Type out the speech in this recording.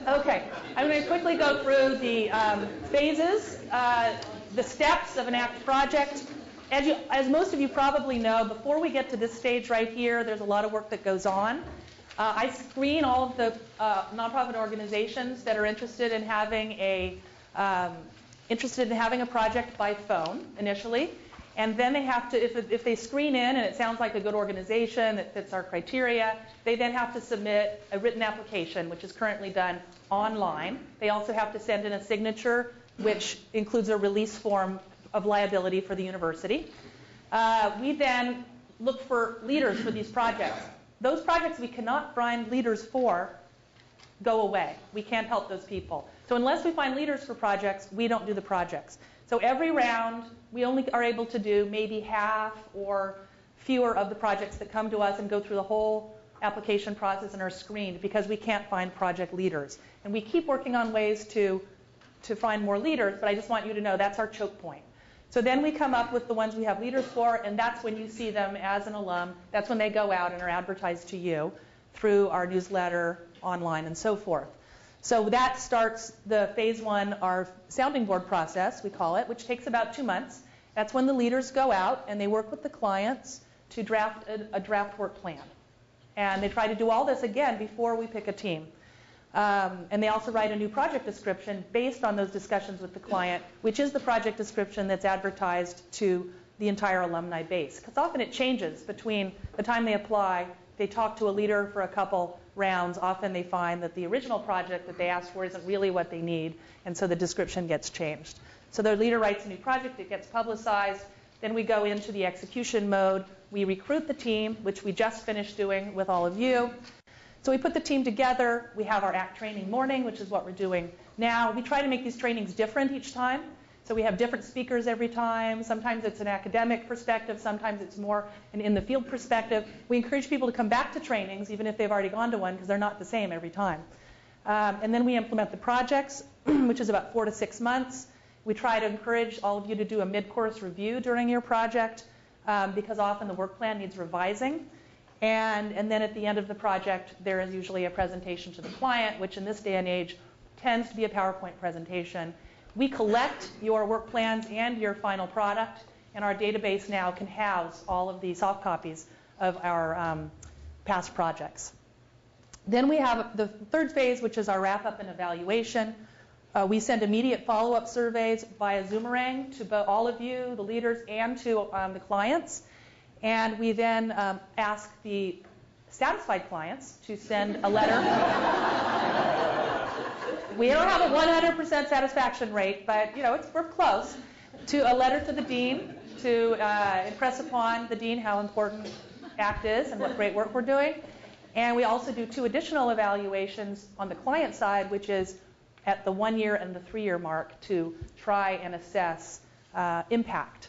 Okay, I'm going to quickly go through the phases, the steps of an ACT project. As most of you probably know, before we get to this stage right here, there's a lot of work that goes on. I screen all of the nonprofit organizations that are interested in having a project by phone initially, and then they have to, if they screen in and it sounds like a good organization that fits our criteria, they then have to submit a written application, which is currently done online. They also have to send in a signature, which includes a release form of liability for the university. We then look for leaders for these projects. Those projects we cannot find leaders for go away. We can't help those people. So unless we find leaders for projects, we don't do the projects. So every round, we only are able to do maybe half or fewer of the projects that come to us and go through the whole application process and are screened because we can't find project leaders. And we keep working on ways to find more leaders, but I just want you to know that's our choke point. So then we come up with the ones we have leaders for, and that's when you see them as an alum. That's when they go out and are advertised to you through our newsletter, online, and so forth. So that starts the phase one, our sounding board process, we call it, which takes about 2 months. That's when the leaders go out and they work with the clients to draft a draft work plan. And they try to do all this again before we pick a team. And they also write a new project description based on those discussions with the client, which is the project description that's advertised to the entire alumni base. Because often it changes between the time they apply, they talk to a leader for a couple rounds. Often they find that the original project that they asked for isn't really what they need, and so the description gets changed. So the leader writes a new project, it gets publicized, then we go into the execution mode. We recruit the team, which we just finished doing with all of you. So we put the team together. We have our ACT training morning, which is what we're doing now. We try to make these trainings different each time. So we have different speakers every time. Sometimes it's an academic perspective. Sometimes it's more an in-the-field perspective. We encourage people to come back to trainings, even if they've already gone to one, because they're not the same every time. And then we implement the projects, which is about 4 to 6 months. We try to encourage all of you to do a mid-course review during your project, because often the work plan needs revising. And then at the end of the project, there is usually a presentation to the client, which in this day and age tends to be a PowerPoint presentation. We collect your work plans and your final product, and our database now can house all of the soft copies of our past projects. Then we have the third phase, which is our wrap-up and evaluation. We send immediate follow-up surveys via Zoomerang to all of you, the leaders, and to the clients. And we then ask the satisfied clients to send a letter. We don't have a 100% satisfaction rate, but we're close. To a letter to the dean to impress upon the dean how important ACT is and what great work we're doing. And we also do 2 additional evaluations on the client side, which is at the 1-year and the 3-year mark to try and assess impact